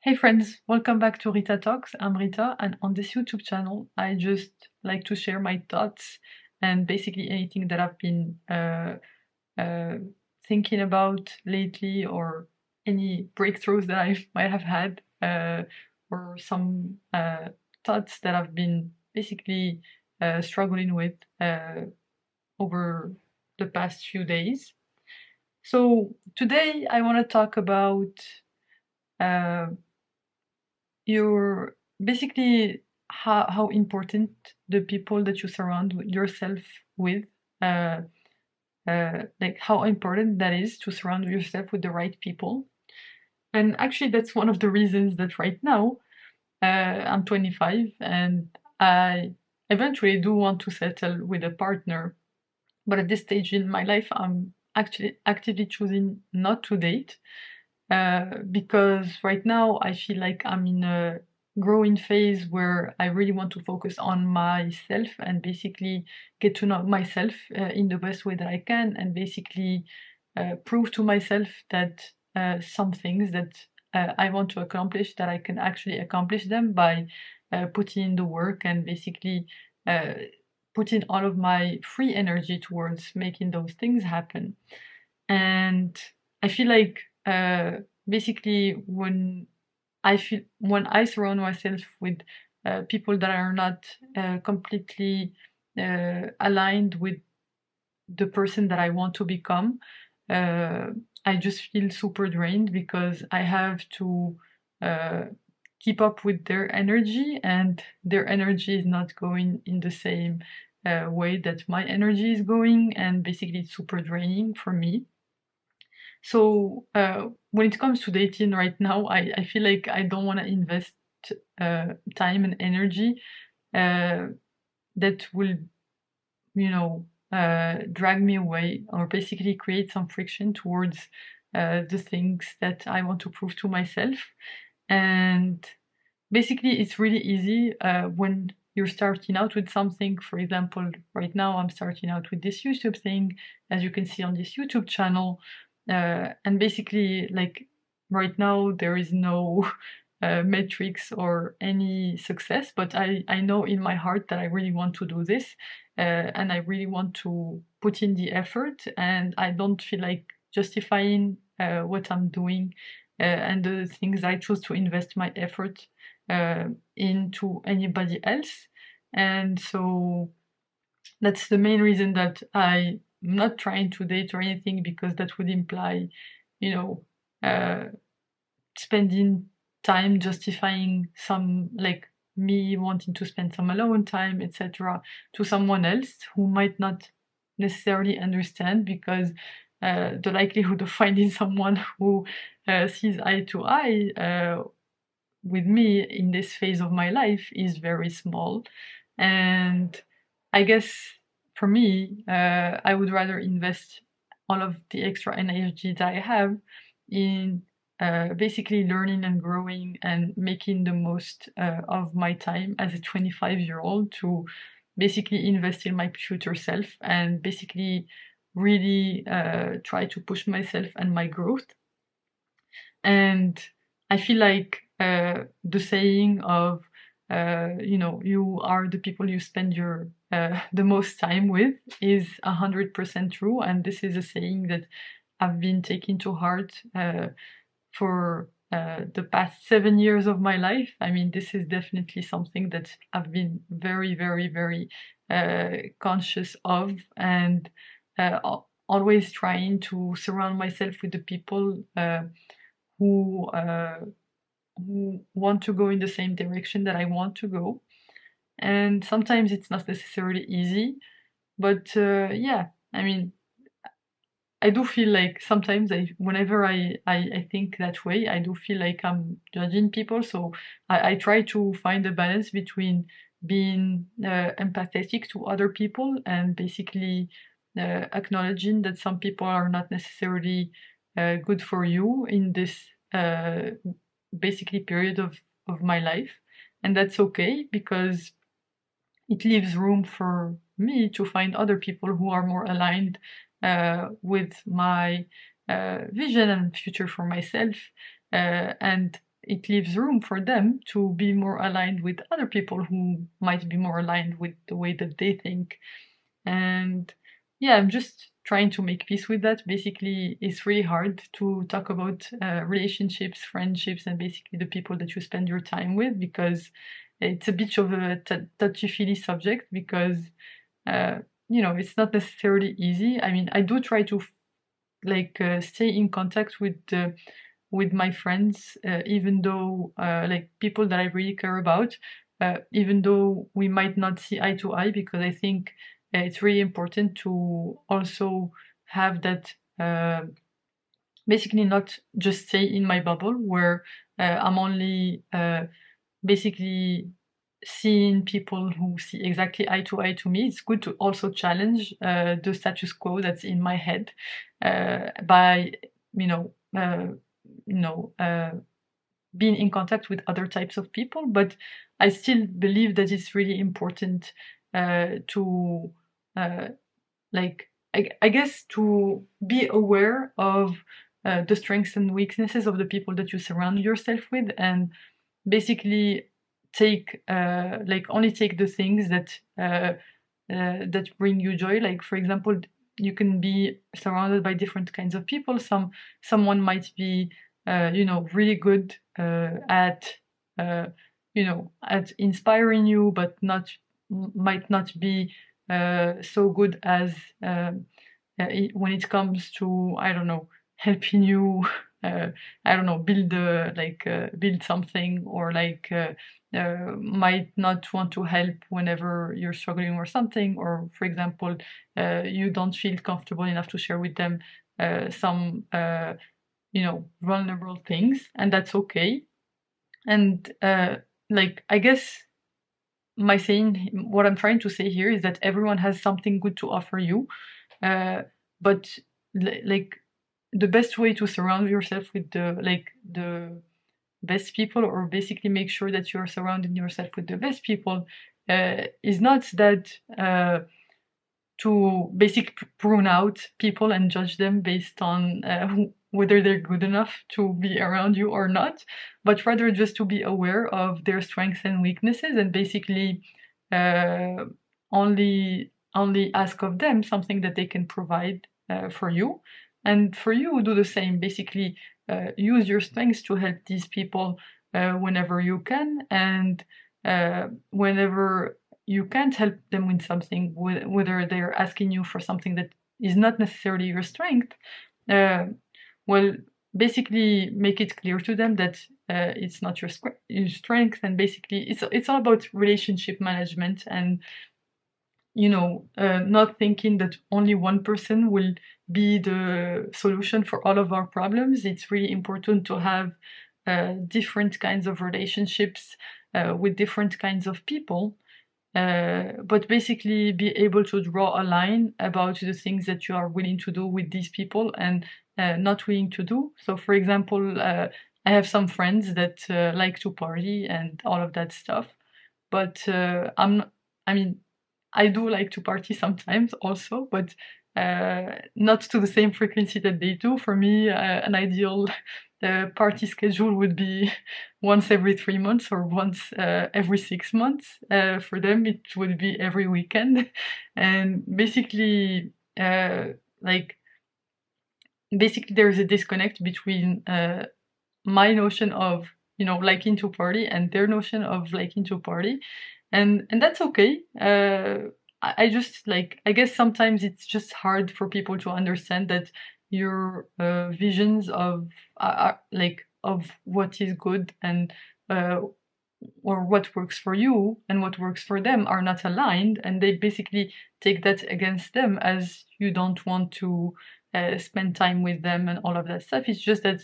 Hey friends, welcome back to Rita Talks. I'm Rita, and on this YouTube channel, I just like to share my thoughts and basically anything that I've been uh, thinking about lately, or any breakthroughs that I might have had, or some thoughts that I've been basically struggling with over the past few days. So today, I want to talk about. Uh, your basically how important the people that you surround yourself with, uh, like how important that is to surround yourself with the right people. And actually that's one of the reasons that right now, I'm 25 and I eventually do want to settle with a partner, but at this stage in my life I'm actually actively choosing not to date, because right now I feel like I'm in a growing phase where I really want to focus on myself and basically get to know myself in the best way that I can, and basically prove to myself that some things that I want to accomplish, that I can actually accomplish them by putting in the work and basically uh, putting all of my free energy towards making those things happen. And I feel like basically when I surround myself with people that are not completely aligned with the person that I want to become, uh, I just feel super drained because I have to uh, keep up with their energy, and their energy is not going in the same way that my energy is going, and basically it's super draining for me. So when it comes to dating right now, I feel like I don't want to invest time and energy uh, that will, drag me away, or basically create some friction towards the things that I want to prove to myself. And basically, it's really easy when you're starting out with something. For example, right now I'm starting out with this YouTube thing, as you can see on this YouTube channel. And basically, like right now, there is no metrics or any success, but I know in my heart that I really want to do this, and I really want to put in the effort, and I don't feel like justifying what I'm doing and the things I choose to invest my effort uh, into anybody else. And so that's the main reason that I'm not trying to date or anything, because that would imply, you know, uh, spending time justifying some, like, me wanting to spend some alone time, etc., to someone else who might not necessarily understand, because the likelihood of finding someone who sees eye to eye with me in this phase of my life is very small. And I guess for me, I would rather invest all of the extra energy that I have in basically learning and growing and making the most of my time as a 25-year-old, to basically invest in my future self and basically really try to push myself and my growth. And I feel like the saying of, you are the people you spend your the most time with is 100% true. And this is a saying that I've been taking to heart for the past 7 years of my life. I mean, this is definitely something that I've been very, very, very conscious of, and always trying to surround myself with the people who uh, who want to go in the same direction that I want to go. And sometimes it's not necessarily easy, but yeah, I mean, I do feel like sometimes whenever I think that way, I do feel like I'm judging people. So I try to find a balance between being empathetic to other people and basically acknowledging that some people are not necessarily good for you in this basically period of my life. And that's okay, because it leaves room for me to find other people who are more aligned with my vision and future for myself. And it leaves room for them to be more aligned with other people who might be more aligned with the way that they think. And yeah, I'm just trying to make peace with that. Basically, it's really hard to talk about relationships, friendships, and basically the people that you spend your time with, because it's a bit of a touchy-feely subject, because uh, it's not necessarily easy. I mean, I do try to stay in contact with my friends, even though like people that I really care about, even though we might not see eye to eye, because I think it's really important to also have that, basically not just stay in my bubble where I'm only basically seeing people who see exactly eye to eye to me. It's good to also challenge the status quo that's in my head, by you know uh, you know being in contact with other types of people. But I still believe that it's really important to like I guess to be aware of the strengths and weaknesses of the people that you surround yourself with, and basically take only take the things that bring you joy. Like, for example, you can be surrounded by different kinds of people. Someone might be really good at at inspiring you, but not might not be so good as when it comes to, I don't know, helping you I don't know, build something, or might not want to help whenever you're struggling or something, or for example, you don't feel comfortable enough to share with them some vulnerable things, and that's okay. And I guess what I'm trying to say here is that everyone has something good to offer you, but like the best way to surround yourself with the best people, or basically make sure that you are surrounding yourself with the best people, is not that to basically prune out people and judge them based on whether they're good enough to be around you or not, but rather just to be aware of their strengths and weaknesses, and basically uh, only ask of them something that they can provide for you, and for you do the same. Basically, use your strengths to help these people whenever you can, and whenever you can't help them with something, whether they're asking you for something that is not necessarily your strength, uh, well, basically make it clear to them that it's not your strength, and basically it's all about relationship management, and not thinking that only one person will be the solution for all of our problems. It's really important to have different kinds of relationships with different kinds of people, but basically be able to draw a line about the things that you are willing to do with these people, and not willing to do. So, for example, I have some friends that like to party and all of that stuff, but I mean, I do like to party sometimes also, but not to the same frequency that they do. For me, an ideal party schedule would be once every 3 months, or once every 6 months. For them, it would be every weekend. And basically, like, basically, there's a disconnect between my notion of liking to party and their notion of liking to party, and that's okay. I just I guess sometimes it's just hard for people to understand that your visions of what is good, and uh, or what works for you and what works for them are not aligned, and they basically take that against them, as you don't want to spend time with them and all of that stuff. It's just that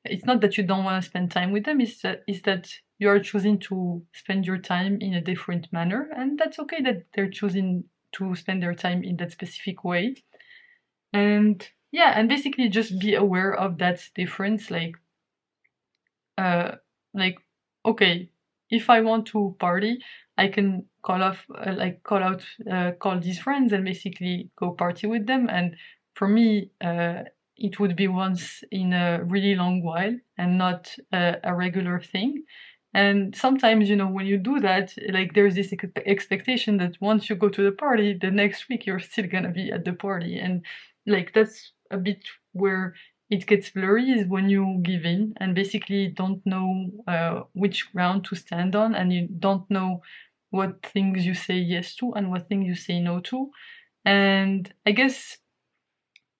it's not that you don't want to spend time with them, it's that you are choosing to spend your time in a different manner, and that's okay that they're choosing to spend their time in that specific way. And yeah, and basically just be aware of that difference. Uh like okay, if I want to party, I can call these friends and basically go party with them. And for me, it would be once in a really long while and not a regular thing. And sometimes, when you do that, like there's this expectation that once you go to the party, the next week you're still gonna be at the party. And like that's a bit where it gets blurry, is when you give in and basically don't know which ground to stand on, and you don't know what things you say yes to and what things you say no to. And I guess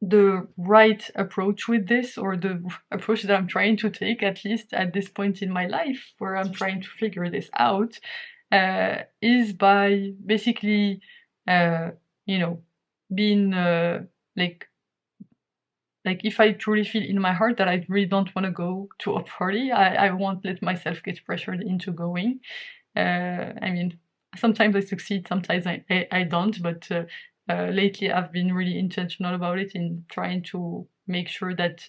the right approach with this, or the approach that I'm trying to take, at least at this point in my life where I'm trying to figure this out, is by basically, being like if I truly feel in my heart that I really don't want to go to a party, I won't let myself get pressured into going. I mean, sometimes I succeed, sometimes I don't, but lately I've been really intentional about it, in trying to make sure that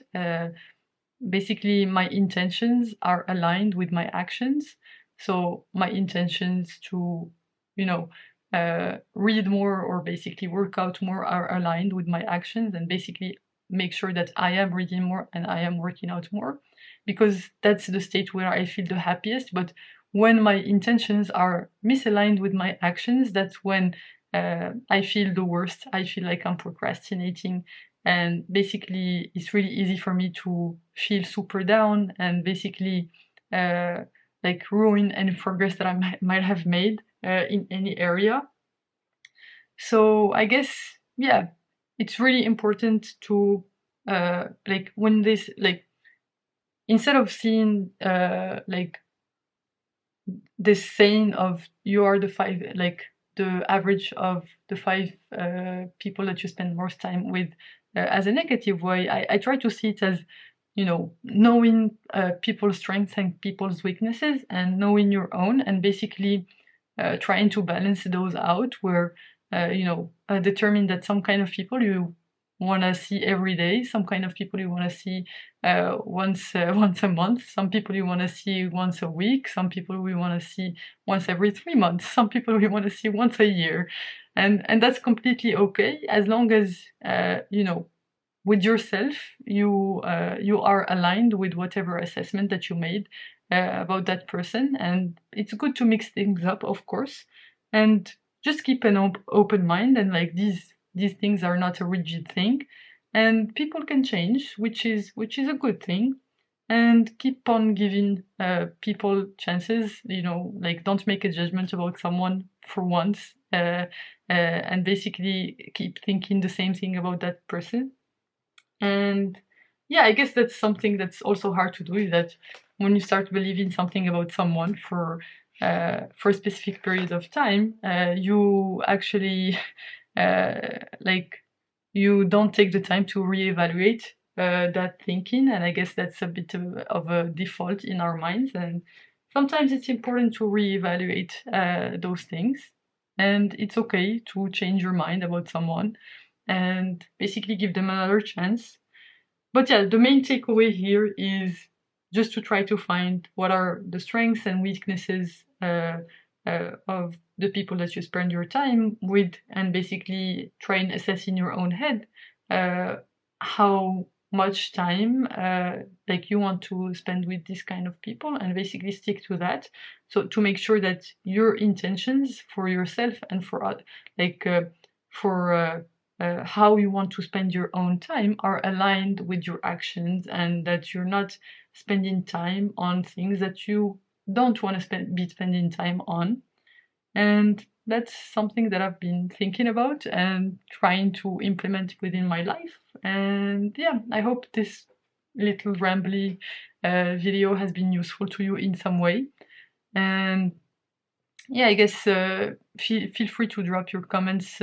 basically my intentions are aligned with my actions. So my intentions to, read more or basically work out more are aligned with my actions, and basically make sure that I am reading more and I am working out more, because that's the state where I feel the happiest. But when my intentions are misaligned with my actions, that's when I feel the worst. I feel like I'm procrastinating, and basically it's really easy for me to feel super down and basically like ruin any progress that I might have made in any area. So I guess, yeah, it's really important to like when this, like, instead of seeing like this saying of you are the five, like the average of the five people that you spend most time with, as a negative way, I try to see it as, knowing people's strengths and people's weaknesses, and knowing your own, and basically trying to balance those out, where determine that some kind of people you want to see every day, some kind of people you want to see once a month, some people you want to see once a week, some people we want to see once every 3 months, some people we want to see once a year, and that's completely okay, as long as with yourself you are aligned with whatever assessment that you made about that person. And it's good to mix things up, of course, and just keep an open mind, and like these things are not a rigid thing, and people can change, which is a good thing. And keep on giving people chances, like don't make a judgment about someone for once, and basically keep thinking the same thing about that person. And yeah, I guess that's something that's also hard to do, is that when you start believing something about someone for a specific period of time, you actually like you don't take the time to reevaluate that thinking. And I guess that's a bit of a default in our minds, and sometimes it's important to reevaluate those things. And it's okay to change your mind about someone and basically give them another chance. But yeah, the main takeaway here is just to try to find what are the strengths and weaknesses of the people that you spend your time with, and basically try and assess in your own head how much time like you want to spend with this kind of people, and basically stick to that. So to make sure that your intentions for yourself and for like for how you want to spend your own time are aligned with your actions, and that you're not spending time on things that you don't want to be spending time on. And that's something that I've been thinking about and trying to implement within my life. And yeah, I hope this little rambly video has been useful to you in some way. And yeah, I guess feel free to drop your comments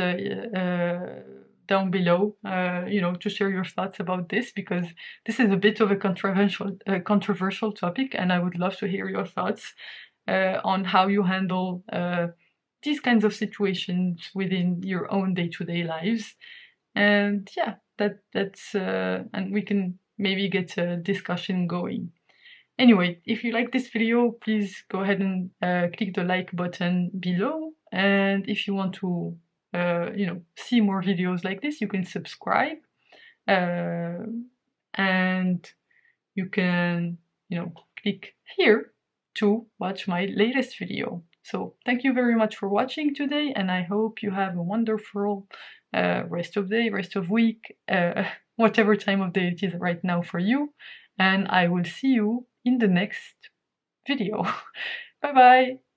down below, to share your thoughts about this, because this is a bit of a controversial topic, and I would love to hear your thoughts on how you handle these kinds of situations within your own day-to-day lives. And yeah, that's and we can maybe get a discussion going. Anyway, if you like this video, please go ahead and click the like button below. And if you want to, see more videos like this, you can subscribe. and you can, click here to watch my latest video. So thank you very much for watching today, and I hope you have a wonderful rest of day, rest of week, whatever time of day it is right now for you. And I will see you in the next video. Bye bye!